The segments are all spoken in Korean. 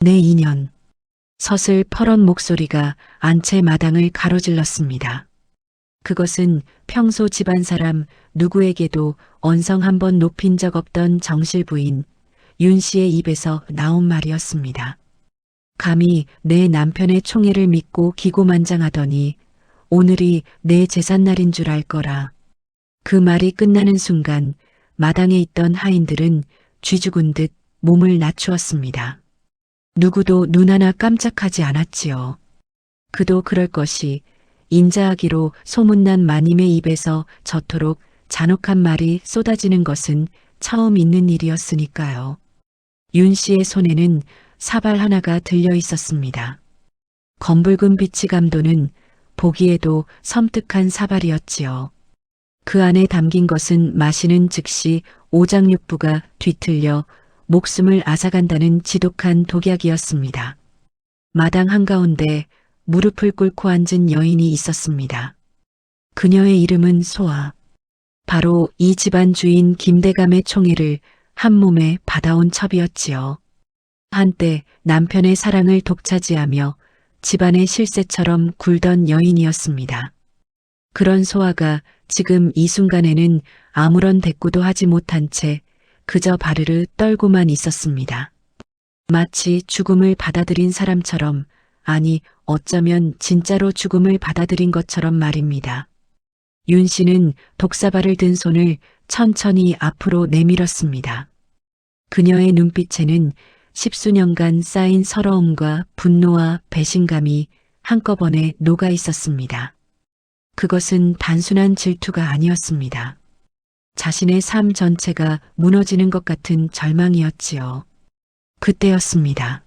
내 인연. 서슬 퍼런 목소리가 안채 마당을 가로질렀습니다. 그것은 평소 집안 사람 누구에게도 언성 한 번 높인 적 없던 정실 부인 윤 씨의 입에서 나온 말이었습니다. 감히 내 남편의 총애를 믿고 기고만장하더니 오늘이 내 제삿날인 줄 알 거라. 그 말이 끝나는 순간 마당에 있던 하인들은 쥐죽은 듯 몸을 낮추었습니다. 누구도 눈 하나 깜짝하지 않았지요. 그도 그럴 것이 인자하기로 소문난 마님의 입에서 저토록 잔혹한 말이 쏟아지는 것은 처음 있는 일이었으니까요. 윤 씨의 손에는 사발 하나가 들려 있었습니다. 검붉은 빛이 감도는 보기에도 섬뜩한 사발이었지요. 그 안에 담긴 것은 마시는 즉시 오장육부가 뒤틀려 목숨을 앗아간다는 지독한 독약이었습니다. 마당 한가운데 무릎을 꿇고 앉은 여인이 있었습니다. 그녀의 이름은 소아. 바로 이 집안 주인 김대감의 총애를 한 몸에 받아온 첩이었지요. 한때 남편의 사랑을 독차지하며 집안의 실세처럼 굴던 여인이었습니다. 그런 소아가 지금 이 순간에는 아무런 대꾸도 하지 못한 채 그저 바르르 떨고만 있었습니다. 마치 죽음을 받아들인 사람처럼, 아니 어쩌면 진짜로 죽음을 받아들인 것처럼 말입니다. 윤 씨는 독사발을 든 손을 천천히 앞으로 내밀었습니다. 그녀의 눈빛에는 십수년간 쌓인 서러움과 분노와 배신감이 한꺼번에 녹아 있었습니다. 그것은 단순한 질투가 아니었습니다. 자신의 삶 전체가 무너지는 것 같은 절망이었지요. 그때였습니다.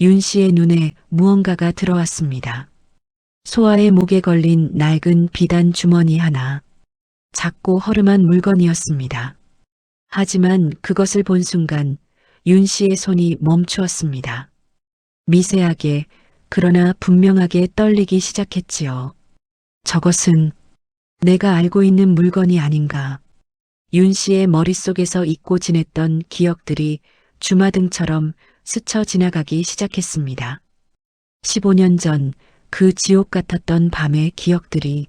윤 씨의 눈에 무언가가 들어왔습니다. 소아의 목에 걸린 낡은 비단 주머니 하나. 작고 허름한 물건이었습니다. 하지만 그것을 본 순간 윤 씨의 손이 멈추었습니다. 미세하게 그러나 분명하게 떨리기 시작했지요. 저것은 내가 알고 있는 물건이 아닌가. 윤 씨의 머릿속에서 잊고 지냈던 기억들이 주마등처럼 스쳐 지나가기 시작했습니다. 15년 전 그 지옥 같았던 밤의 기억들이.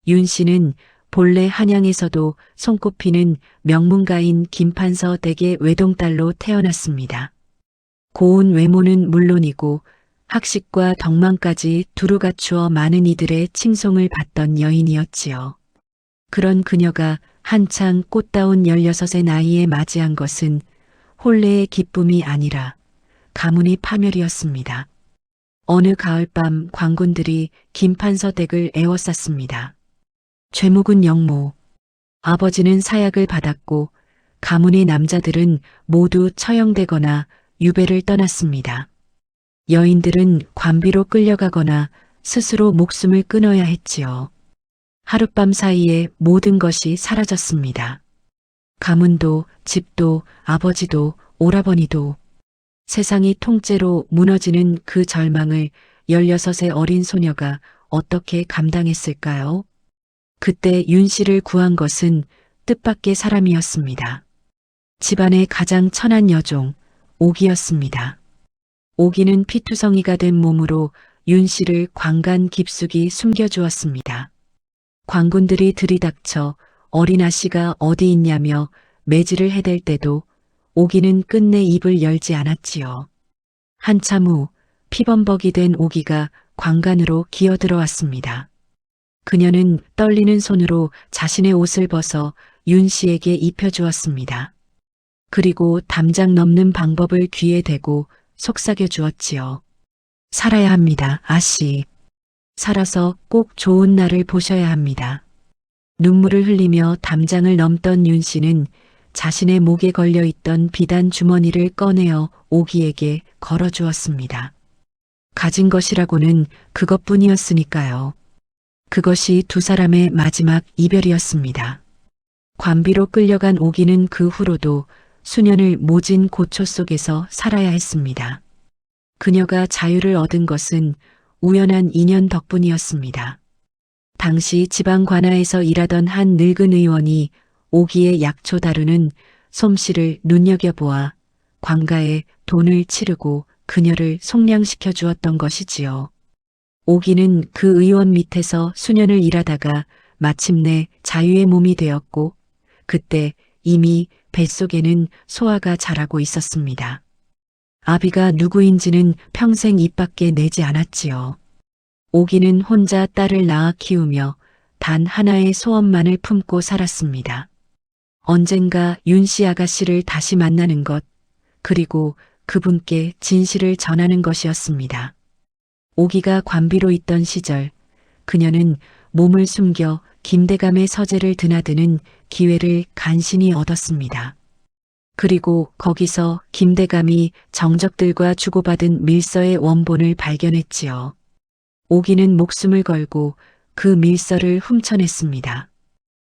윤 씨는 본래 한양에서도 손꼽히는 명문가인 김판서 댁의 외동딸로 태어났습니다. 고운 외모는 물론이고 학식과 덕망까지 두루 갖추어 많은 이들의 칭송을 받던 여인이었지요. 그런 그녀가 한창 꽃다운 16의 나이에 맞이한 것은 혼례의 기쁨이 아니라 가문의 파멸이었습니다. 어느 가을밤 광군들이 김판서 댁을 에워쌌습니다. 죄목은 영모, 아버지는 사약을 받았고 가문의 남자들은 모두 처형되거나 유배를 떠났습니다. 여인들은 관비로 끌려가거나 스스로 목숨을 끊어야 했지요. 하룻밤 사이에 모든 것이 사라졌습니다. 가문도, 집도, 아버지도, 오라버니도. 세상이 통째로 무너지는 그 절망을 16의 어린 소녀가 어떻게 감당했을까요? 그때 윤 씨를 구한 것은 뜻밖의 사람이었습니다. 집안의 가장 천한 여종, 옥이었습니다. 옥이는 피투성이가 된 몸으로 윤 씨를 광간 깊숙이 숨겨주었습니다. 광군들이 들이닥쳐 어린 아씨가 어디 있냐며 매질을 해댈 때도 옥이는 끝내 입을 열지 않았지요. 한참 후 피범벅이 된 옥이가 광간으로 기어들어왔습니다. 그녀는 떨리는 손으로 자신의 옷을 벗어 윤 씨에게 입혀주었습니다. 그리고 담장 넘는 방법을 귀에 대고 속삭여 주었지요. 살아야 합니다, 아씨. 살아서 꼭 좋은 날을 보셔야 합니다. 눈물을 흘리며 담장을 넘던 윤 씨는 자신의 목에 걸려있던 비단 주머니를 꺼내어 옥이에게 걸어주었습니다. 가진 것이라고는 그것뿐이었으니까요. 그것이 두 사람의 마지막 이별이었습니다. 관비로 끌려간 옥이는 그 후로도 수년을 모진 고초 속에서 살아야 했습니다. 그녀가 자유를 얻은 것은 우연한 인연 덕분이었습니다. 당시 지방 관아에서 일하던 한 늙은 의원이 옥이의 약초 다루는 솜씨를 눈여겨보아 관가에 돈을 치르고 그녀를 속량시켜 주었던 것이지요. 오기는 그 의원 밑에서 수년을 일하다가 마침내 자유의 몸이 되었고 그때 이미 뱃속에는 소아가 자라고 있었습니다. 아비가 누구인지는 평생 입 밖에 내지 않았지요. 오기는 혼자 딸을 낳아 키우며 단 하나의 소원만을 품고 살았습니다. 언젠가 윤씨 아가씨를 다시 만나는 것, 그리고 그분께 진실을 전하는 것이었습니다. 오기가 관비로 있던 시절, 그녀는 몸을 숨겨 김대감의 서재를 드나드는 기회를 간신히 얻었습니다. 그리고 거기서 김대감이 정적들과 주고받은 밀서의 원본을 발견했지요. 오기는 목숨을 걸고 그 밀서를 훔쳐냈습니다.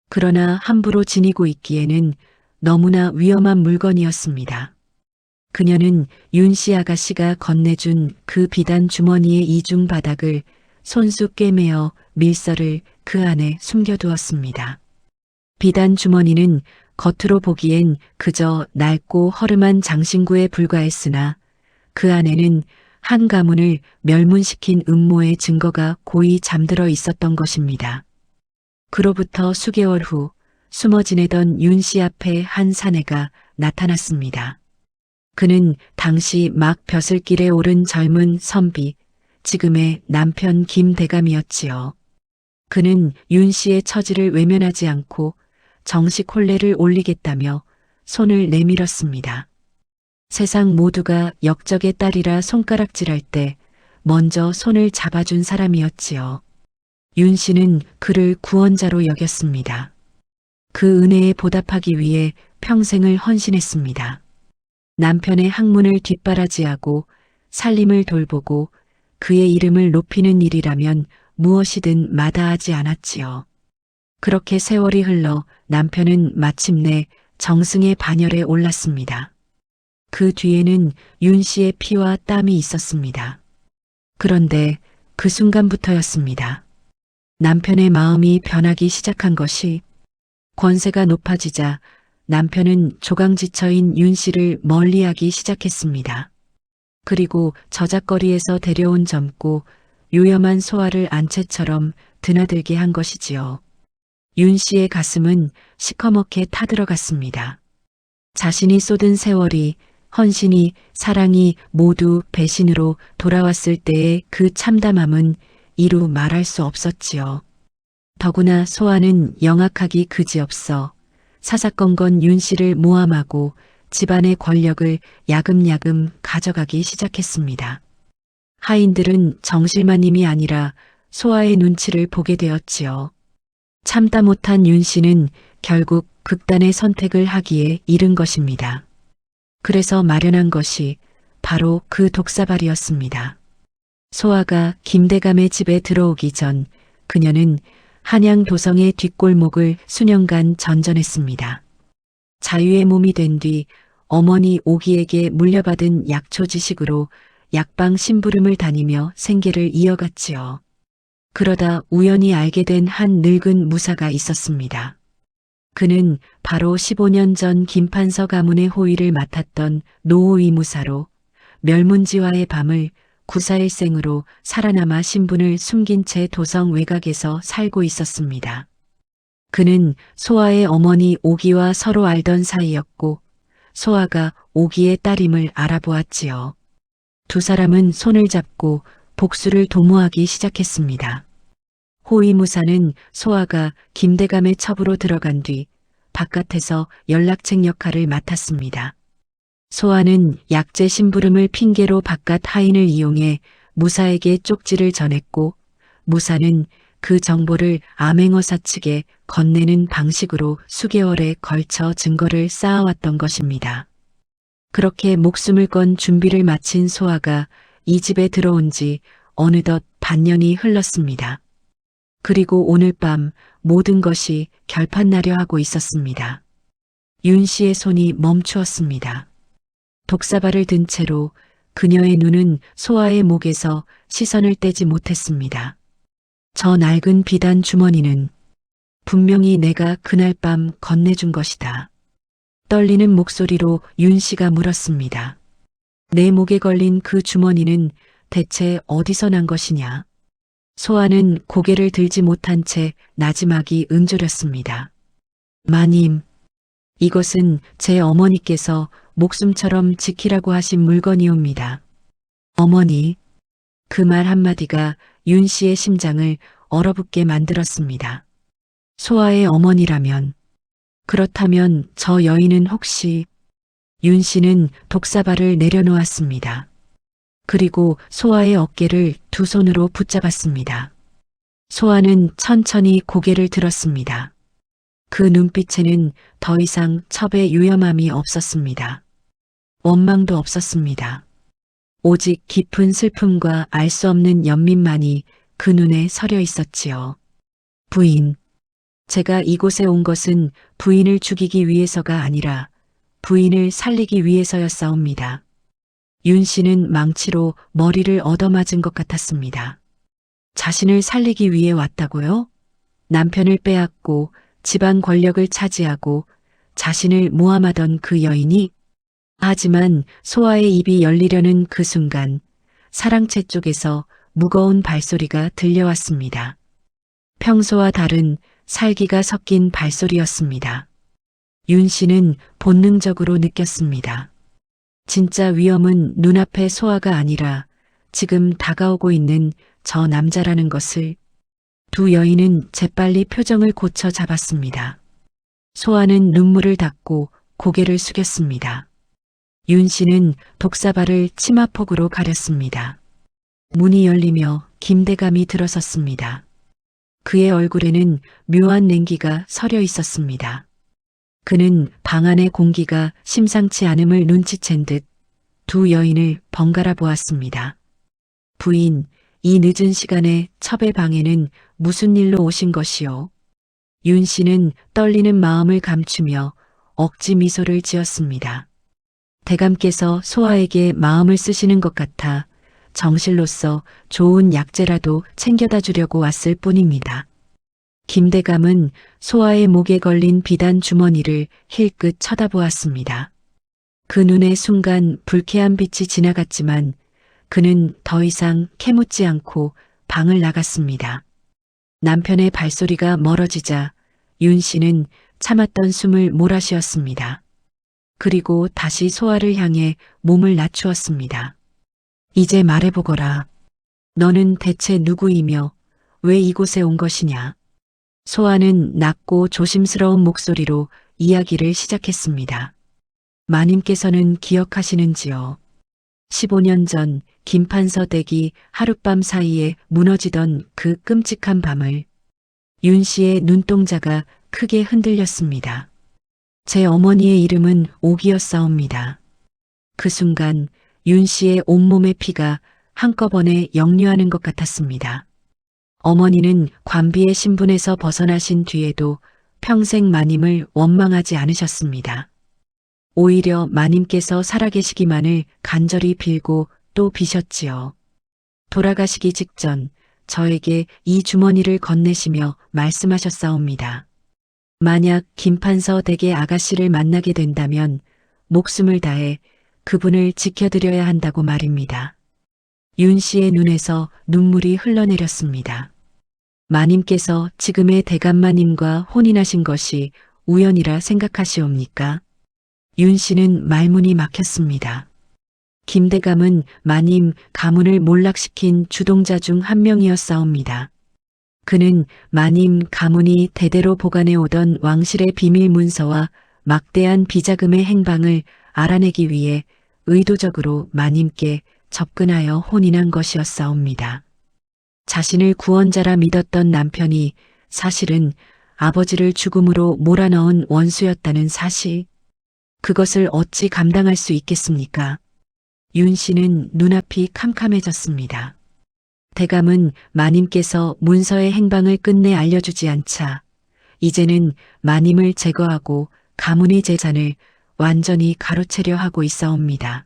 그러나 함부로 지니고 있기에는 너무나 위험한 물건이었습니다. 그녀는 윤씨 아가씨가 건네준 그 비단 주머니의 이중 바닥을 손수 꿰매어 밀서를 그 안에 숨겨두었습니다. 비단 주머니는 겉으로 보기엔 그저 낡고 허름한 장신구에 불과했으나 그 안에는 한 가문을 멸문시킨 음모의 증거가 고이 잠들어 있었던 것입니다. 그로부터 수개월 후 숨어 지내던 윤씨 앞에 한 사내가 나타났습니다. 그는 당시 막 벼슬길에 오른 젊은 선비, 지금의 남편 김대감이었지요. 그는 윤씨의 처지를 외면하지 않고 정식 혼례를 올리겠다며 손을 내밀었습니다. 세상 모두가 역적의 딸이라 손가락질할 때 먼저 손을 잡아준 사람이었지요. 윤 씨는 그를 구원자로 여겼습니다. 그 은혜에 보답하기 위해 평생을 헌신했습니다. 남편의 학문을 뒷바라지하고 살림을 돌보고 그의 이름을 높이는 일이라면 무엇이든 마다하지 않았지요. 그렇게 세월이 흘러 남편은 마침내 정승의 반열에 올랐습니다. 그 뒤에는 윤 씨의 피와 땀이 있었습니다. 그런데 그 순간부터였습니다. 남편의 마음이 변하기 시작한 것이 권세가 높아지자 남편은 조강지처인 윤 씨를 멀리하기 시작했습니다. 그리고 저작거리에서 데려온 젊고 요염한 소아를 안채처럼 드나들게 한 것이지요. 윤 씨의 가슴은 시커멓게 타들어갔습니다. 자신이 쏟은 세월이, 헌신이, 사랑이 모두 배신으로 돌아왔을 때의 그 참담함은 이루 말할 수 없었지요. 더구나 소아는 영악하기 그지없어 사사건건 윤 씨를 모함하고 집안의 권력을 야금야금 가져가기 시작했습니다. 하인들은 정실마님이 아니라 소아의 눈치를 보게 되었지요. 참다 못한 윤 씨는 결국 극단의 선택을 하기에 이른 것입니다. 그래서 마련한 것이 바로 그 독사발이었습니다. 소아가 김대감의 집에 들어오기 전 그녀는 한양 도성의 뒷골목을 수년간 전전했습니다. 자유의 몸이 된 뒤 어머니 오기에게 물려받은 약초 지식으로 약방 심부름을 다니며 생계를 이어갔지요. 그러다 우연히 알게 된 한 늙은 무사가 있었습니다. 그는 바로 15년 전 김판서 가문의 호위를 맡았던 노호위 무사로 멸문지화의 밤을 구사일생으로 살아남아 신분을 숨긴 채 도성 외곽에서 살고 있었습니다. 그는 소아의 어머니 오기와 서로 알던 사이였고 소아가 오기의 딸임을 알아보았지요. 두 사람은 손을 잡고 복수를 도모하기 시작했습니다. 호위무사는 소아가 김대감의 첩으로 들어간 뒤 바깥에서 연락책 역할을 맡았습니다. 소아는 약재 심부름을 핑계로 바깥 하인을 이용해 무사에게 쪽지를 전했고 무사는 그 정보를 암행어사 측에 건네는 방식으로 수개월에 걸쳐 증거를 쌓아왔던 것입니다. 그렇게 목숨을 건 준비를 마친 소아가 이 집에 들어온 지 어느덧 반년이 흘렀습니다. 그리고 오늘 밤 모든 것이 결판나려 하고 있었습니다. 윤 씨의 손이 멈추었습니다. 독사발을 든 채로 그녀의 눈은 소아의 목에서 시선을 떼지 못했습니다. 저 낡은 비단 주머니는 분명히 내가 그날 밤 건네준 것이다. 떨리는 목소리로 윤 씨가 물었습니다. 내 목에 걸린 그 주머니는 대체 어디서 난 것이냐? 소아는 고개를 들지 못한 채 나지막이 응조렸습니다. 마님, 이것은 제 어머니께서 목숨처럼 지키라고 하신 물건이옵니다. 어머니, 그 말 한마디가 윤 씨의 심장을 얼어붙게 만들었습니다. 소아의 어머니라면, 그렇다면 저 여인은 혹시 윤 씨는 독사발을 내려놓았습니다. 그리고 소아의 어깨를 두 손으로 붙잡았습니다. 소아는 천천히 고개를 들었습니다. 그 눈빛에는 더 이상 첩의 유염함이 없었습니다. 원망도 없었습니다. 오직 깊은 슬픔과 알 수 없는 연민만이 그 눈에 서려 있었지요. 부인, 제가 이곳에 온 것은 부인을 죽이기 위해서가 아니라 부인을 살리기 위해서였사옵니다. 윤 씨는 망치로 머리를 얻어맞은 것 같았습니다. 자신을 살리기 위해 왔다고요? 남편을 빼앗고 집안 권력을 차지하고 자신을 모함하던 그 여인이? 하지만 소아의 입이 열리려는 그 순간 사랑채 쪽에서 무거운 발소리가 들려왔습니다. 평소와 다른 살기가 섞인 발소리였습니다. 윤 씨는 본능적으로 느꼈습니다. 진짜 위험은 눈앞의 소아가 아니라 지금 다가오고 있는 저 남자라는 것을. 두 여인은 재빨리 표정을 고쳐 잡았습니다. 소아는 눈물을 닦고 고개를 숙였습니다. 윤 씨는 독사발을 치마폭으로 가렸습니다. 문이 열리며 김대감이 들어섰습니다. 그의 얼굴에는 묘한 냉기가 서려 있었습니다. 그는 방 안의 공기가 심상치 않음을 눈치챈 듯 두 여인을 번갈아 보았습니다. 부인, 이 늦은 시간에 첩의 방에는 무슨 일로 오신 것이오? 윤 씨는 떨리는 마음을 감추며 억지 미소를 지었습니다. 대감께서 소아에게 마음을 쓰시는 것 같아 정실로서 좋은 약재라도 챙겨다 주려고 왔을 뿐입니다. 김대감은 소아의 목에 걸린 비단 주머니를 힐끗 쳐다보았습니다. 그 눈에 순간 불쾌한 빛이 지나갔지만 그는 더 이상 캐묻지 않고 방을 나갔습니다. 남편의 발소리가 멀어지자 윤 씨는 참았던 숨을 몰아쉬었습니다. 그리고 다시 소아를 향해 몸을 낮추었습니다. 이제 말해보거라. 너는 대체 누구이며 왜 이곳에 온 것이냐? 소아는 낮고 조심스러운 목소리로 이야기를 시작했습니다. 마님께서는 기억하시는지요? 15년 전 김판서 댁이 하룻밤 사이에 무너지던 그 끔찍한 밤을. 윤 씨의 눈동자가 크게 흔들렸습니다. 제 어머니의 이름은 옥이었사옵니다. 그 순간 윤 씨의 온몸의 피가 한꺼번에 역류하는 것 같았습니다. 어머니는 관비의 신분에서 벗어나신 뒤에도 평생 마님을 원망하지 않으셨습니다. 오히려 마님께서 살아계시기만을 간절히 빌고 또 비셨지요. 돌아가시기 직전 저에게 이 주머니를 건네시며 말씀하셨사옵니다. 만약 김판서 댁의 아가씨를 만나게 된다면 목숨을 다해 그분을 지켜드려야 한다고 말입니다. 윤 씨의 눈에서 눈물이 흘러내렸습니다. 마님께서 지금의 대감마님과 혼인하신 것이 우연이라 생각하시옵니까? 윤 씨는 말문이 막혔습니다. 김대감은 마님 가문을 몰락시킨 주동자 중 한 명이었사옵니다. 그는 마님 가문이 대대로 보관해 오던 왕실의 비밀 문서와 막대한 비자금의 행방을 알아내기 위해 의도적으로 마님께 접근하여 혼인한 것이었사옵니다. 자신을 구원자라 믿었던 남편이 사실은 아버지를 죽음으로 몰아넣은 원수였다는 사실. 그것을 어찌 감당할 수 있겠습니까? 윤 씨는 눈앞이 캄캄해졌습니다. 대감은 마님께서 문서의 행방을 끝내 알려주지 않자 이제는 마님을 제거하고 가문의 재산을 완전히 가로채려 하고 있사옵니다.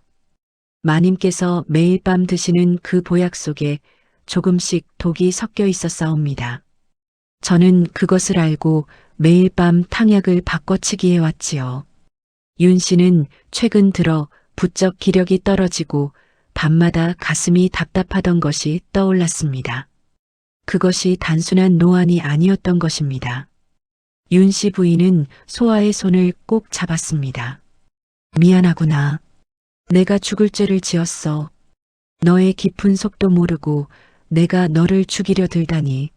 마님께서 매일 밤 드시는 그 보약 속에 조금씩 독이 섞여 있었사옵니다. 저는 그것을 알고 매일 밤 탕약을 바꿔치기 해왔지요. 윤 씨는 최근 들어 부쩍 기력이 떨어지고 밤마다 가슴이 답답하던 것이 떠올랐습니다. 그것이 단순한 노안이 아니었던 것입니다. 윤 씨 부인은 소아의 손을 꼭 잡았습니다. 미안하구나. 내가 죽을 죄를 지었어. 너의 깊은 속도 모르고 내가 너를 죽이려 들다니.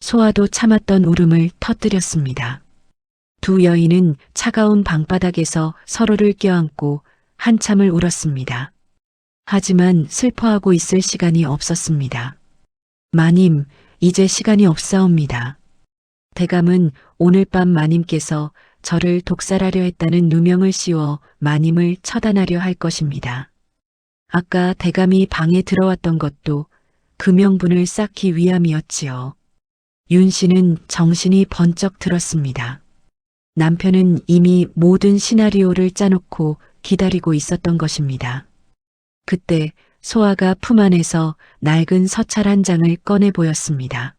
소아도 참았던 울음을 터뜨렸습니다. 두 여인은 차가운 방바닥에서 서로를 껴안고 한참을 울었습니다. 하지만 슬퍼하고 있을 시간이 없었습니다. 마님, 이제 시간이 없사옵니다. 대감은 오늘 밤 마님께서 저를 독살하려 했다는 누명을 씌워 마님을 처단하려 할 것입니다. 아까 대감이 방에 들어왔던 것도 그 명분을 쌓기 위함이었지요. 윤 씨는 정신이 번쩍 들었습니다. 남편은 이미 모든 시나리오를 짜놓고 기다리고 있었던 것입니다. 그때 소아가 품 안에서 낡은 서찰 한 장을 꺼내 보였습니다.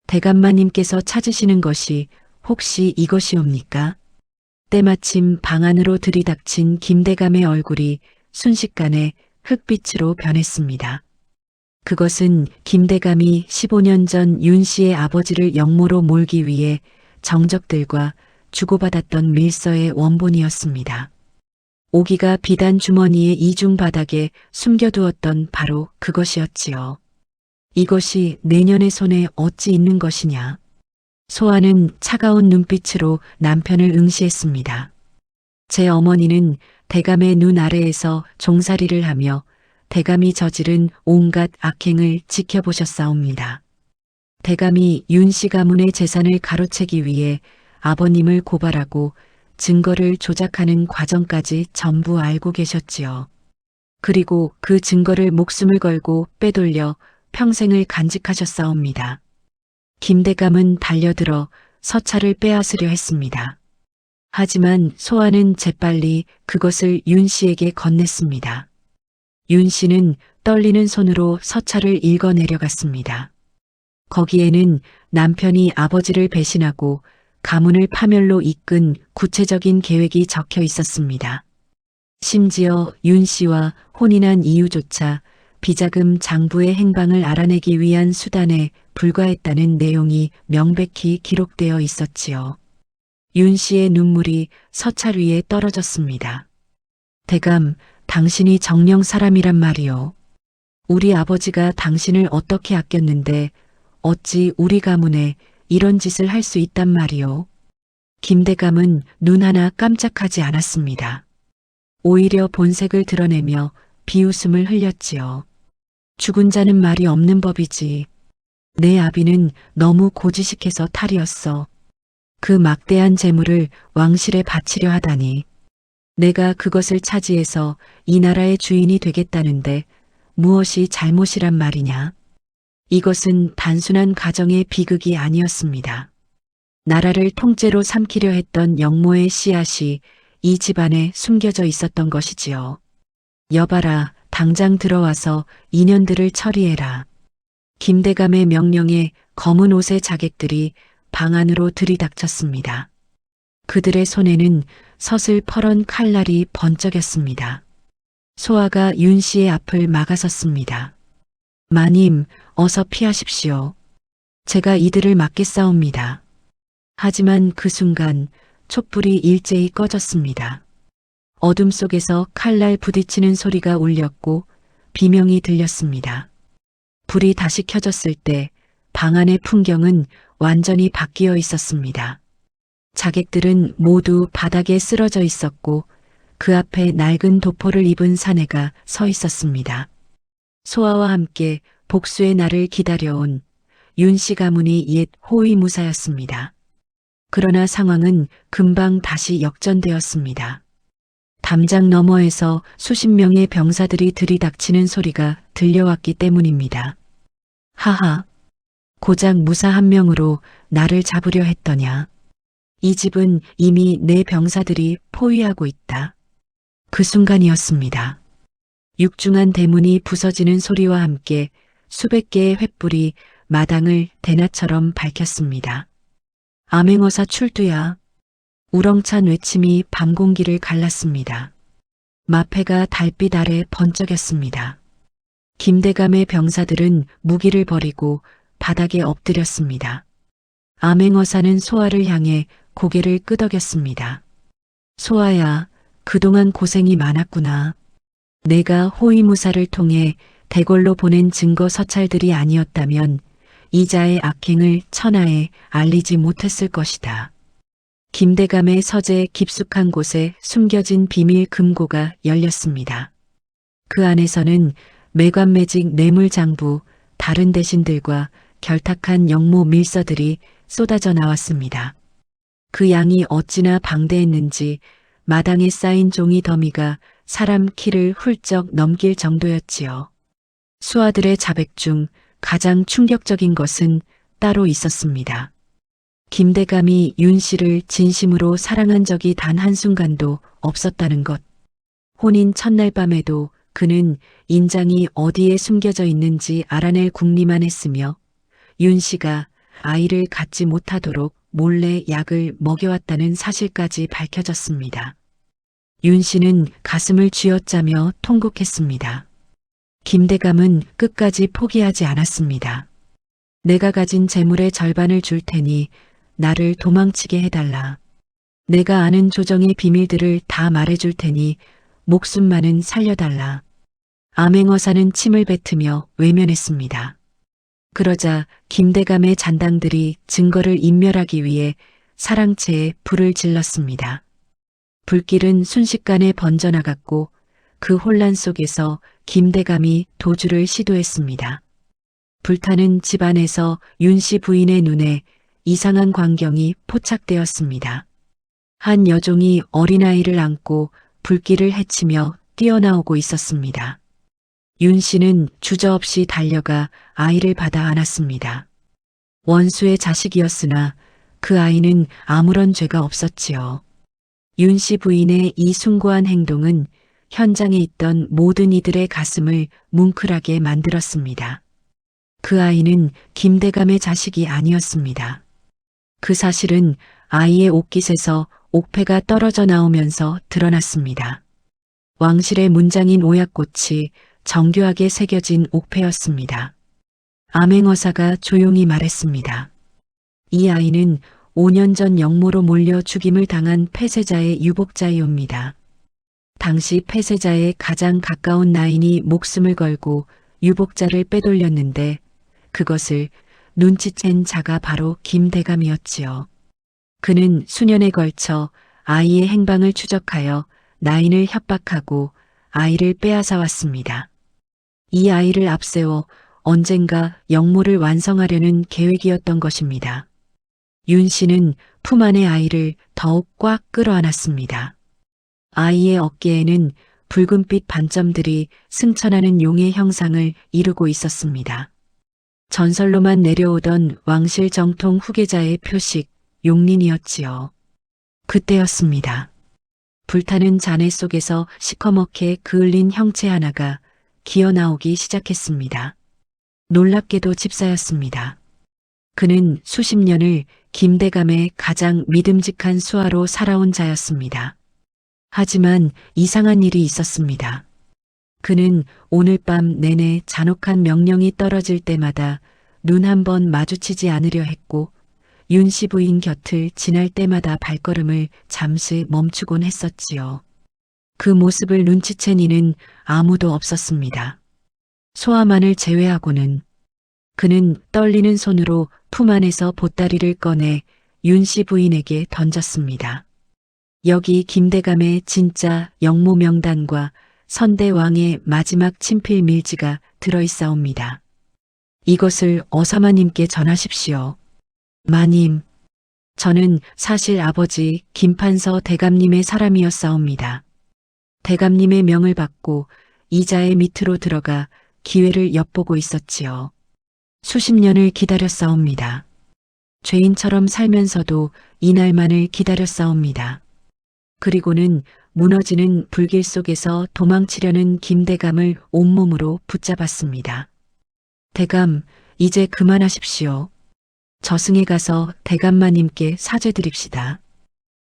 대감마님께서 찾으시는 것이 혹시 이것이옵니까? 때마침 방 안으로 들이닥친 김대감의 얼굴이 순식간에 흑빛으로 변했습니다. 그것은 김대감이 15년 전 윤 씨의 아버지를 영모로 몰기 위해 정적들과 주고받았던 밀서의 원본이었습니다. 오기가 비단 주머니의 이중 바닥에 숨겨두었던 바로 그것이었지요. 이것이 내년의 손에 어찌 있는 것이냐. 소아는 차가운 눈빛으로 남편을 응시했습니다. 제 어머니는 대감의 눈 아래에서 종살이를 하며 대감이 저지른 온갖 악행을 지켜보셨사옵니다. 대감이 윤 씨 가문의 재산을 가로채기 위해 아버님을 고발하고 증거를 조작하는 과정까지 전부 알고 계셨지요. 그리고 그 증거를 목숨을 걸고 빼돌려 평생을 간직하셨사옵니다. 김대감은 달려들어 서찰을 빼앗으려 했습니다. 하지만 소아는 재빨리 그것을 윤 씨에게 건넸습니다. 윤 씨는 떨리는 손으로 서찰을 읽어내려갔습니다. 거기에는 남편이 아버지를 배신하고 가문을 파멸로 이끈 구체적인 계획이 적혀 있었습니다. 심지어 윤 씨와 혼인한 이유조차 비자금 장부의 행방을 알아내기 위한 수단에 불과했다는 내용이 명백히 기록되어 있었지요. 윤 씨의 눈물이 서찰 위에 떨어졌습니다. 대감, 당신이 정령 사람이란 말이오. 우리 아버지가 당신을 어떻게 아꼈는데 어찌 우리 가문에 이런 짓을 할 수 있단 말이오. 김대감은 눈 하나 깜짝하지 않았습니다. 오히려 본색을 드러내며 비웃음을 흘렸지요. 죽은 자는 말이 없는 법이지. 내 아비는 너무 고지식해서 탈이었어. 그 막대한 재물을 왕실에 바치려 하다니. 내가 그것을 차지해서 이 나라의 주인이 되겠다는데 무엇이 잘못이란 말이냐. 이것은 단순한 가정의 비극이 아니었습니다. 나라를 통째로 삼키려 했던 영모의 씨앗이 이 집안에 숨겨져 있었던 것이지요. 여봐라, 당장 들어와서 인연들을 처리해라. 김대감의 명령에 검은 옷의 자객들이 방 안으로 들이닥쳤습니다. 그들의 손에는 서슬퍼런 칼날이 번쩍였습니다. 소아가 윤 씨의 앞을 막아섰습니다. 마님, 어서 피하십시오. 제가 이들을 막겠사옵니다. 하지만 그 순간 촛불이 일제히 꺼졌습니다. 어둠 속에서 칼날 부딪히는 소리가 울렸고 비명이 들렸습니다. 불이 다시 켜졌을 때 방 안의 풍경은 완전히 바뀌어 있었습니다. 자객들은 모두 바닥에 쓰러져 있었고 그 앞에 낡은 도포를 입은 사내가 서 있었습니다. 소아와 함께 복수의 날을 기다려온 윤 씨 가문이 옛 호위무사였습니다. 그러나 상황은 금방 다시 역전되었습니다. 담장 너머에서 수십 명의 병사들이 들이닥치는 소리가 들려왔기 때문입니다. 하하, 고작 무사 한 명으로 나를 잡으려 했더냐. 이 집은 이미 내 병사들이 포위하고 있다. 그 순간이었습니다. 육중한 대문이 부서지는 소리와 함께 수백 개의 횃불이 마당을 대낮처럼 밝혔습니다. 암행어사 출두야. 우렁찬 외침이 밤 공기를 갈랐습니다. 마패가 달빛 아래 번쩍였습니다. 김대감의 병사들은 무기를 버리고 바닥에 엎드렸습니다. 암행어사는 소아를 향해 고개를 끄덕였습니다. 소아야, 그동안 고생이 많았구나. 내가 호위무사를 통해 대궐로 보낸 증거 서찰들이 아니었다면 이자의 악행을 천하에 알리지 못했을 것이다. 김대감의 서재 깊숙한 곳에 숨겨진 비밀 금고가 열렸습니다. 그 안에서는 매관매직 뇌물장부, 다른 대신들과 결탁한 영모 밀서들이 쏟아져 나왔습니다. 그 양이 어찌나 방대했는지 마당에 쌓인 종이 더미가 사람 키를 훌쩍 넘길 정도였지요. 수하들의 자백 중 가장 충격적인 것은 따로 있었습니다. 김대감이 윤 씨를 진심으로 사랑한 적이 단 한순간도 없었다는 것. 혼인 첫날 밤에도 그는 인장이 어디에 숨겨져 있는지 알아낼 궁리만 했으며 윤 씨가 아이를 갖지 못하도록 몰래 약을 먹여왔다는 사실까지 밝혀졌습니다. 윤 씨는 가슴을 쥐어짜며 통곡했습니다. 김대감은 끝까지 포기하지 않았습니다. 내가 가진 재물의 절반을 줄 테니 나를 도망치게 해달라. 내가 아는 조정의 비밀들을 다 말해줄 테니 목숨만은 살려달라. 암행어사는 침을 뱉으며 외면했습니다. 그러자 김대감의 잔당들이 증거를 인멸하기 위해 사랑채에 불을 질렀습니다. 불길은 순식간에 번져나갔고 그 혼란 속에서 김대감이 도주를 시도했습니다. 불타는 집안에서 윤 씨 부인의 눈에 이상한 광경이 포착되었습니다. 한 여종이 어린아이를 안고 불길을 헤치며 뛰어나오고 있었습니다. 윤 씨는 주저없이 달려가 아이를 받아 안았습니다. 원수의 자식이었으나 그 아이는 아무런 죄가 없었지요. 윤 씨 부인의 이 숭고한 행동은 현장에 있던 모든 이들의 가슴을 뭉클하게 만들었습니다. 그 아이는 김대감의 자식이 아니었습니다. 그 사실은 아이의 옷깃에서 옥패가 떨어져 나오면서 드러났습니다. 왕실의 문장인 오약꽃이 정교하게 새겨진 옥패였습니다. 암행어사가 조용히 말했습니다. 이 아이는 5년 전 영모로 몰려 죽임을 당한 폐쇄자의 유복자이옵니다. 당시 폐쇄자의 가장 가까운 나인이 목숨을 걸고 유복자를 빼돌렸는데 그것을 눈치챈 자가 바로 김대감이었지요. 그는 수년에 걸쳐 아이의 행방을 추적하여 나인을 협박하고 아이를 빼앗아 왔습니다. 이 아이를 앞세워 언젠가 영모를 완성하려는 계획이었던 것입니다. 윤 씨는 품 안의 아이를 더욱 꽉 끌어안았습니다. 아이의 어깨에는 붉은빛 반점들이 승천하는 용의 형상을 이루고 있었습니다. 전설로만 내려오던 왕실 정통 후계자의 표식, 용린이었지요. 그때였습니다. 불타는 잔해 속에서 시커멓게 그을린 형체 하나가 기어 나오기 시작했습니다. 놀랍게도 집사였습니다. 그는 수십 년을 김대감의 가장 믿음직한 수하로 살아온 자였습니다. 하지만 이상한 일이 있었습니다. 그는 오늘 밤 내내 잔혹한 명령이 떨어질 때마다 눈 한 번 마주치지 않으려 했고 윤 씨 부인 곁을 지날 때마다 발걸음을 잠시 멈추곤 했었지요. 그 모습을 눈치챈 이는 아무도 없었습니다. 소아만을 제외하고는. 그는 떨리는 손으로 품 안에서 보따리를 꺼내 윤 씨 부인에게 던졌습니다. 여기 김대감의 진짜 영모 명단과 선대왕의 마지막 친필 밀지가 들어있사옵니다. 이것을 어사마님께 전하십시오. 마님, 저는 사실 아버지 김판서 대감님의 사람이었사옵니다. 대감님의 명을 받고 이자의 밑으로 들어가 기회를 엿보고 있었지요. 수십 년을 기다렸사옵니다. 죄인처럼 살면서도 이날만을 기다렸사옵니다. 그리고는 무너지는 불길 속에서 도망치려는 김대감을 온몸으로 붙잡았습니다. 대감, 이제 그만하십시오. 저승에 가서 대감마님께 사죄드립시다.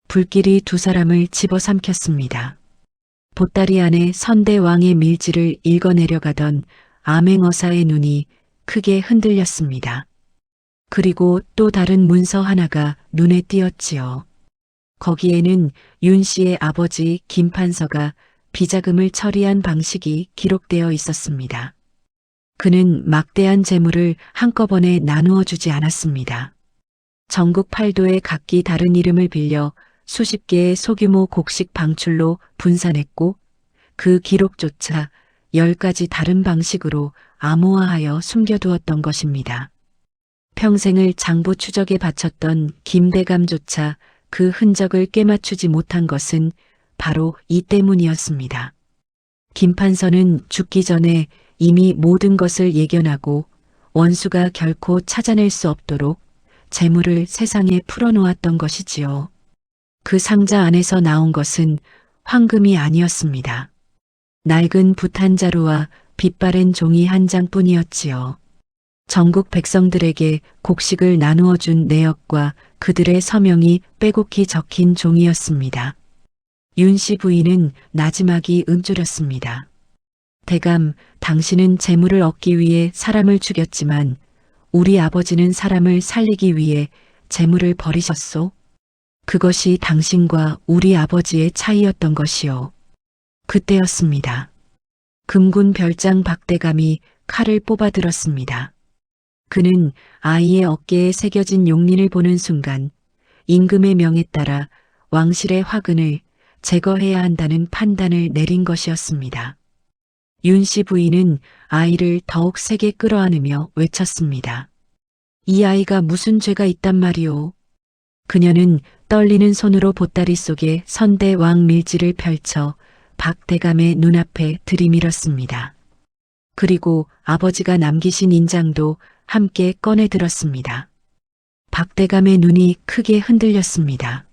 불길이 두 사람을 집어삼켰습니다. 보따리 안에 선대왕의 밀지를 읽어내려가던 암행어사의 눈이 크게 흔들렸습니다. 그리고 또 다른 문서 하나가 눈에 띄었지요. 거기에는 윤 씨의 아버지 김판서가 비자금을 처리한 방식이 기록되어 있었습니다. 그는 막대한 재물을 한꺼번에 나누어 주지 않았습니다. 전국 8도의 각기 다른 이름을 빌려 수십 개의 소규모 곡식 방출로 분산했고 그 기록조차 10가지 다른 방식으로 암호화하여 숨겨두었던 것입니다. 평생을 장부 추적에 바쳤던 김대감조차 그 흔적을 꿰맞추지 못한 것은 바로 이 때문이었습니다. 김판서는 죽기 전에 이미 모든 것을 예견하고 원수가 결코 찾아낼 수 없도록 재물을 세상에 풀어놓았던 것이지요. 그 상자 안에서 나온 것은 황금이 아니었습니다. 낡은 붓한자루와 빛바랜 종이 한 장뿐이었지요. 전국 백성들에게 곡식을 나누어 준 내역과 그들의 서명이 빼곡히 적힌 종이었습니다. 윤 씨 부인은 나지막이 움츠렸습니다. 대감, 당신은 재물을 얻기 위해 사람을 죽였지만 우리 아버지는 사람을 살리기 위해 재물을 버리셨소? 그것이 당신과 우리 아버지의 차이였던 것이요. 그때였습니다. 금군 별장 박대감이 칼을 뽑아들었습니다. 그는 아이의 어깨에 새겨진 용린을 보는 순간 임금의 명에 따라 왕실의 화근을 제거해야 한다는 판단을 내린 것이었습니다. 윤 씨 부인은 아이를 더욱 세게 끌어안으며 외쳤습니다. 이 아이가 무슨 죄가 있단 말이오. 그녀는 떨리는 손으로 보따리 속에 선대왕 밀지를 펼쳐 박대감의 눈앞에 들이밀었습니다. 그리고 아버지가 남기신 인장도 함께 꺼내 들었습니다. 박대감의 눈이 크게 흔들렸습니다.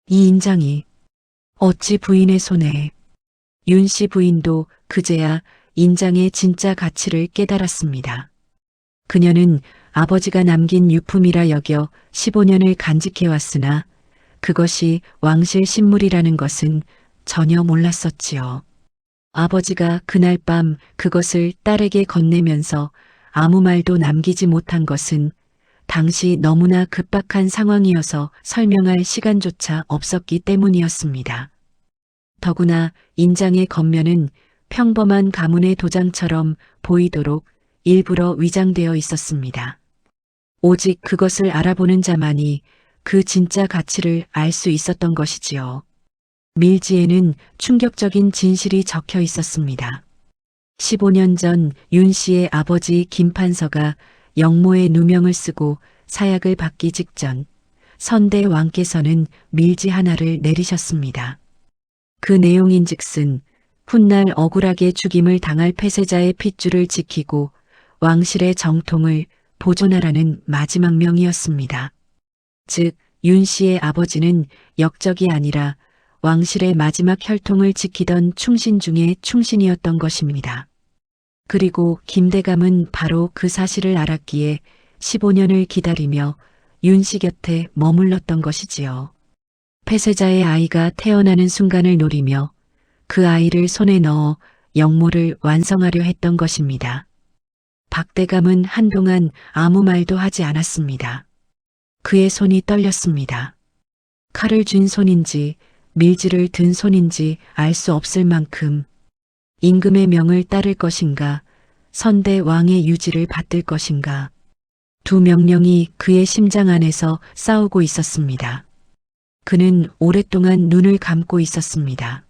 이 인장이 어찌 부인의 손에. 윤 씨 부인도 그제야 인장의 진짜 가치를 깨달았습니다. 그녀는 아버지가 남긴 유품이라 여겨 15년을 간직해왔으나 그것이 왕실 신물이라는 것은 전혀 몰랐었지요. 아버지가 그날 밤 그것을 딸에게 건네면서 아무 말도 남기지 못한 것은 당시 너무나 급박한 상황이어서 설명할 시간조차 없었기 때문이었습니다. 더구나 인장의 겉면은 평범한 가문의 도장처럼 보이도록 일부러 위장되어 있었습니다. 오직 그것을 알아보는 자만이 그 진짜 가치를 알 수 있었던 것이지요. 밀지에는 충격적인 진실이 적혀 있었습니다. 15년 전 윤 씨의 아버지 김판서가 영모의 누명을 쓰고 사약을 받기 직전 선대 왕께서는 밀지 하나를 내리셨습니다. 그 내용인즉슨 훗날 억울하게 죽임을 당할 패세자의 핏줄을 지키고 왕실의 정통을 보존하라는 마지막 명이었습니다. 즉, 윤 씨의 아버지는 역적이 아니라 왕실의 마지막 혈통을 지키던 충신 중의 충신이었던 것입니다. 그리고 김대감은 바로 그 사실을 알았기에 15년을 기다리며 윤 씨 곁에 머물렀던 것이지요. 폐쇄자의 아이가 태어나는 순간을 노리며 그 아이를 손에 넣어 영모를 완성하려 했던 것입니다. 박대감은 한동안 아무 말도 하지 않았습니다. 그의 손이 떨렸습니다. 칼을 쥔 손인지 밀지를 든 손인지 알 수 없을 만큼 임금의 명을 따를 것인가, 선대 왕의 유지를 받들 것인가. 두 명령이 그의 심장 안에서 싸우고 있었습니다. 그는 오랫동안 눈을 감고 있었습니다.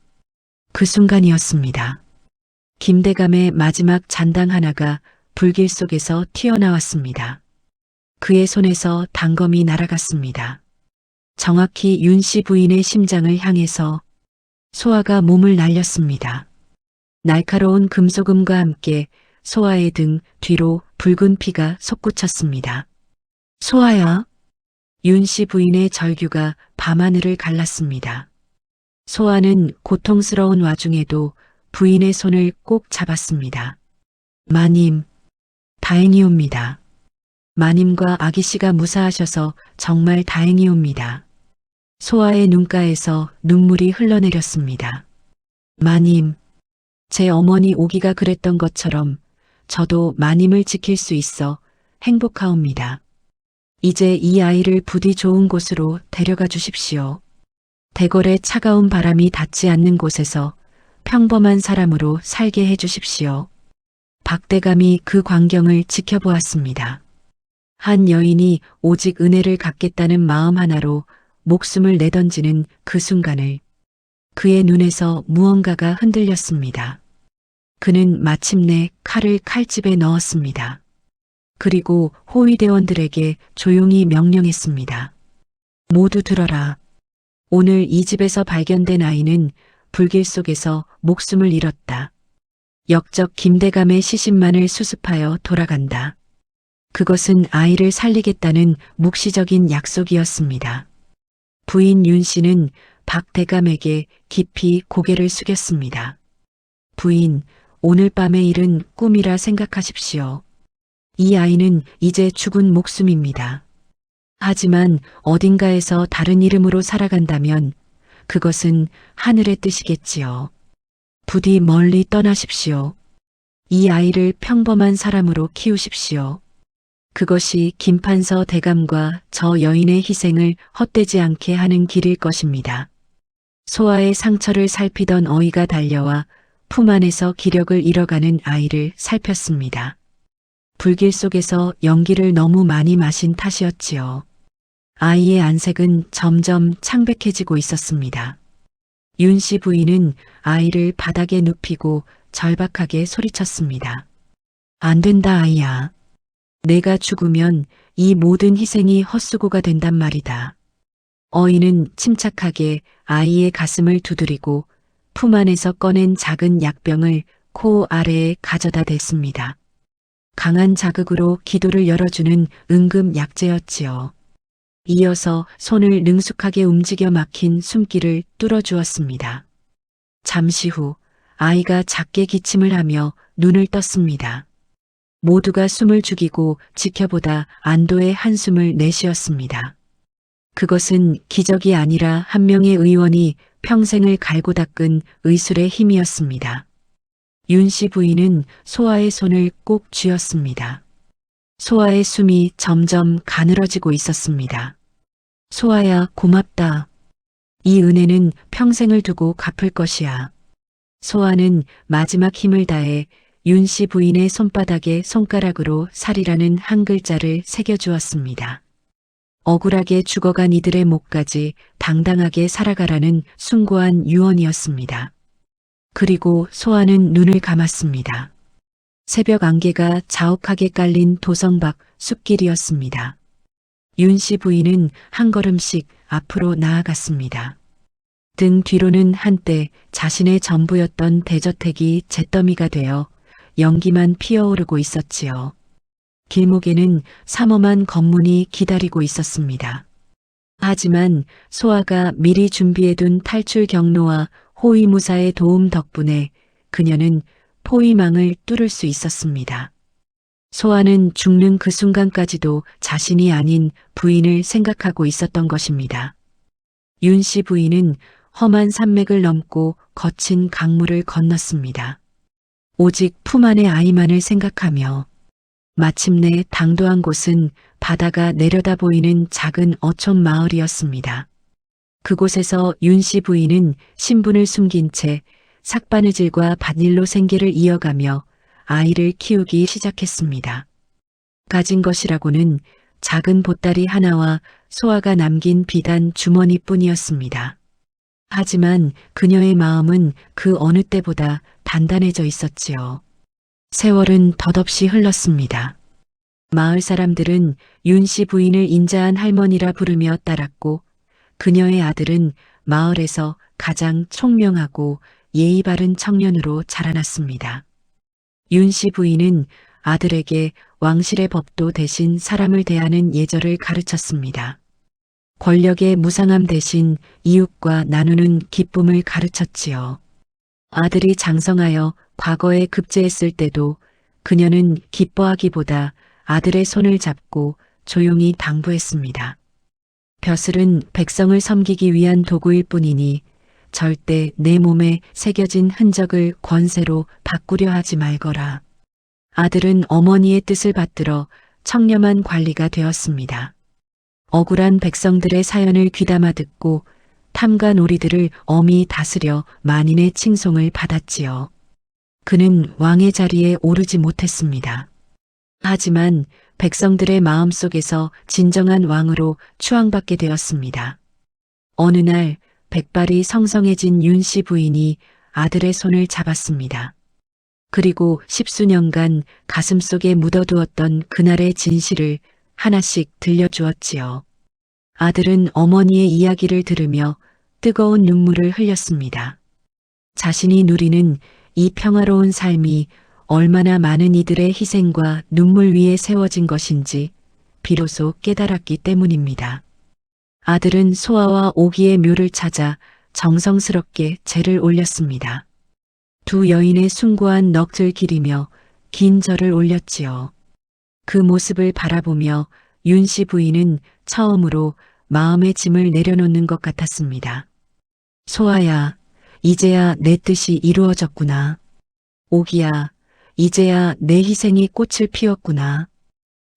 그 순간이었습니다. 김대감의 마지막 잔당 하나가 불길 속에서 튀어나왔습니다. 그의 손에서 단검이 날아갔습니다. 정확히 윤 씨 부인의 심장을 향해서 소아가 몸을 날렸습니다. 날카로운 금속음과 함께 소아의 등 뒤로 붉은 피가 솟구쳤습니다. 소아야. 윤 씨 부인의 절규가 밤하늘을 갈랐습니다. 소아는 고통스러운 와중에도 부인의 손을 꼭 잡았습니다. 마님, 다행이옵니다. 마님과 아기 씨가 무사하셔서 정말 다행이옵니다. 소아의 눈가에서 눈물이 흘러내렸습니다. 마님, 제 어머니 오기가 그랬던 것처럼 저도 마님을 지킬 수 있어 행복하옵니다. 이제 이 아이를 부디 좋은 곳으로 데려가 주십시오. 대궐의 차가운 바람이 닿지 않는 곳에서 평범한 사람으로 살게 해 주십시오. 박대감이 그 광경을 지켜보았습니다. 한 여인이 오직 은혜를 갚겠다는 마음 하나로 목숨을 내던지는 그 순간을 그의 눈에서 무언가가 흔들렸습니다. 그는 마침내 칼을 칼집에 넣었습니다. 그리고 호위대원들에게 조용히 명령했습니다. 모두 들어라. 오늘 이 집에서 발견된 아이는 불길 속에서 목숨을 잃었다. 역적 김대감의 시신만을 수습하여 돌아간다. 그것은 아이를 살리겠다는 묵시적인 약속이었습니다. 부인 윤 씨는 박 대감에게 깊이 고개를 숙였습니다. 부인, 오늘 밤의 일은 꿈이라 생각하십시오. 이 아이는 이제 죽은 목숨입니다. 하지만 어딘가에서 다른 이름으로 살아간다면 그것은 하늘의 뜻이겠지요. 부디 멀리 떠나십시오. 이 아이를 평범한 사람으로 키우십시오. 그것이 김판서 대감과 저 여인의 희생을 헛되지 않게 하는 길일 것입니다. 소아의 상처를 살피던 어이가 달려와 품 안에서 기력을 잃어가는 아이를 살폈습니다. 불길 속에서 연기를 너무 많이 마신 탓이었지요. 아이의 안색은 점점 창백해지고 있었습니다. 윤 씨 부인은 아이를 바닥에 눕히고 절박하게 소리쳤습니다. 안 된다, 아이야. 내가 죽으면 이 모든 희생이 헛수고가 된단 말이다. 어이는 침착하게 아이의 가슴을 두드리고 품 안에서 꺼낸 작은 약병을 코 아래에 가져다 댔습니다. 강한 자극으로 기도를 열어주는 응급 약재였지요. 이어서 손을 능숙하게 움직여 막힌 숨길을 뚫어주었습니다. 잠시 후 아이가 작게 기침을 하며 눈을 떴습니다. 모두가 숨을 죽이고 지켜보다 안도의 한숨을 내쉬었습니다. 그것은 기적이 아니라 한 명의 의원이 평생을 갈고 닦은 의술의 힘이었습니다. 윤 씨 부인은 소아의 손을 꼭 쥐었습니다. 소아의 숨이 점점 가늘어지고 있었습니다. 소아야, 고맙다. 이 은혜는 평생을 두고 갚을 것이야. 소아는 마지막 힘을 다해 윤 씨 부인의 손바닥에 손가락으로 살이라는 한 글자를 새겨주었습니다. 억울하게 죽어간 이들의 목까지 당당하게 살아가라는 숭고한 유언이었습니다. 그리고 소아는 눈을 감았습니다. 새벽 안개가 자욱하게 깔린 도성 밖 숲길이었습니다. 윤 씨 부인은 한 걸음씩 앞으로 나아갔습니다. 등 뒤로는 한때 자신의 전부였던 대저택이 잿더미가 되어 연기만 피어오르고 있었지요. 길목에는 삼엄한 검문이 기다리고 있었습니다. 하지만 소아가 미리 준비해둔 탈출 경로와 호위무사의 도움 덕분에 그녀는 포위망을 뚫을 수 있었습니다. 소아는 죽는 그 순간까지도 자신이 아닌 부인을 생각하고 있었던 것입니다. 윤 씨 부인은 험한 산맥을 넘고 거친 강물을 건넜습니다. 오직 품 안의 아이만을 생각하며 마침내 당도한 곳은 바다가 내려다 보이는 작은 어촌 마을이었습니다. 그곳에서 윤 씨 부인은 신분을 숨긴 채 삭바느질과 밭일로 생계를 이어가며 아이를 키우기 시작했습니다. 가진 것이라고는 작은 보따리 하나와 소아가 남긴 비단 주머니뿐이었습니다. 하지만 그녀의 마음은 그 어느 때보다 단단해져 있었지요. 세월은 덧없이 흘렀습니다. 마을 사람들은 윤 씨 부인을 인자한 할머니라 부르며 따랐고 그녀의 아들은 마을에서 가장 총명하고 예의 바른 청년으로 자라났습니다. 윤 씨 부인은 아들에게 왕실의 법도 대신 사람을 대하는 예절을 가르쳤습니다. 권력의 무상함 대신 이웃과 나누는 기쁨을 가르쳤지요. 아들이 장성하여 과거에 급제했을 때도 그녀는 기뻐하기보다 아들의 손을 잡고 조용히 당부했습니다. 벼슬은 백성을 섬기기 위한 도구일 뿐이니 절대 내 몸에 새겨진 흔적을 권세로 바꾸려 하지 말거라. 아들은 어머니의 뜻을 받들어 청렴한 관리가 되었습니다. 억울한 백성들의 사연을 귀담아 듣고 탐관 오리들을 엄히 다스려 만인의 칭송을 받았지요. 그는 왕의 자리에 오르지 못했습니다. 하지만 백성들의 마음속에서 진정한 왕으로 추앙받게 되었습니다. 어느 날 백발이 성성해진 윤씨 부인이 아들의 손을 잡았습니다. 그리고 십수년간 가슴속에 묻어두었던 그날의 진실을 하나씩 들려주었지요. 아들은 어머니의 이야기를 들으며 뜨거운 눈물을 흘렸습니다. 자신이 누리는 이 평화로운 삶이 얼마나 많은 이들의 희생과 눈물 위에 세워진 것인지 비로소 깨달았기 때문입니다. 아들은 소아와 오기의 묘를 찾아 정성스럽게 제를 올렸습니다. 두 여인의 숭고한 넋을 기리며 긴 절을 올렸지요. 그 모습을 바라보며 윤씨 부인은 처음으로 마음의 짐을 내려놓는 것 같았습니다. 소아야, 이제야 내 뜻이 이루어졌구나. 오기야, 이제야 내 희생이 꽃을 피웠구나.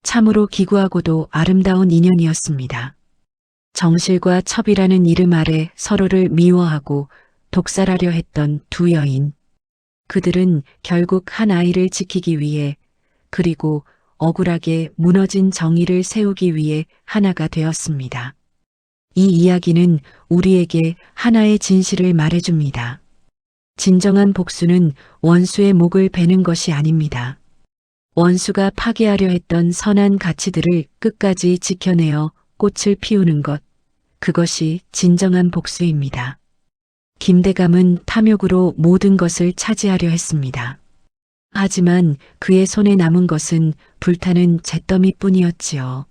참으로 기구하고도 아름다운 인연이었습니다. 정실과 첩이라는 이름 아래 서로를 미워하고 독살하려 했던 두 여인. 그들은 결국 한 아이를 지키기 위해 그리고 억울하게 무너진 정의를 세우기 위해 하나가 되었습니다. 이 이야기는 우리에게 하나의 진실을 말해줍니다. 진정한 복수는 원수의 목을 베는 것이 아닙니다. 원수가 파괴하려 했던 선한 가치들을 끝까지 지켜내어 꽃을 피우는 것, 그것이 진정한 복수입니다. 김대감은 탐욕으로 모든 것을 차지하려 했습니다. 하지만 그의 손에 남은 것은 불타는 잿더미뿐이었지요.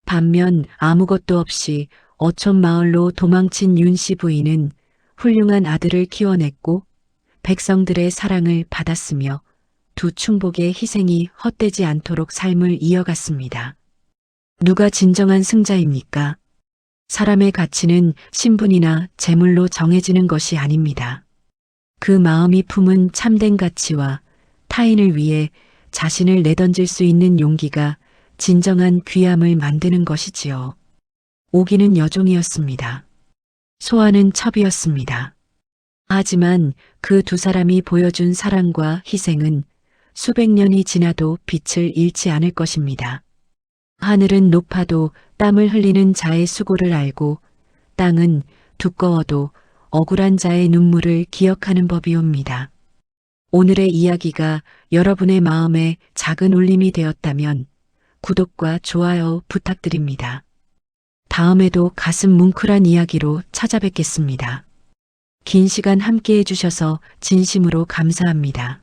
반면 아무것도 없이 어촌 마을로 도망친 윤씨 부인은 훌륭한 아들을 키워냈고 백성들의 사랑을 받았으며 두 충복의 희생이 헛되지 않도록 삶을 이어갔습니다. 누가 진정한 승자입니까? 사람의 가치는 신분이나 재물로 정해지는 것이 아닙니다. 그 마음이 품은 참된 가치와 타인을 위해 자신을 내던질 수 있는 용기가 진정한 귀함을 만드는 것이지요. 오기는 여종이었습니다. 소아는 첩이었습니다. 하지만 그 두 사람이 보여준 사랑과 희생은 수백 년이 지나도 빛을 잃지 않을 것입니다. 하늘은 높아도 땀을 흘리는 자의 수고를 알고 땅은 두꺼워도 억울한 자의 눈물을 기억하는 법이옵니다. 오늘의 이야기가 여러분의 마음에 작은 울림이 되었다면 구독과 좋아요 부탁드립니다. 다음에도 가슴 뭉클한 이야기로 찾아뵙겠습니다. 긴 시간 함께 해주셔서 진심으로 감사합니다.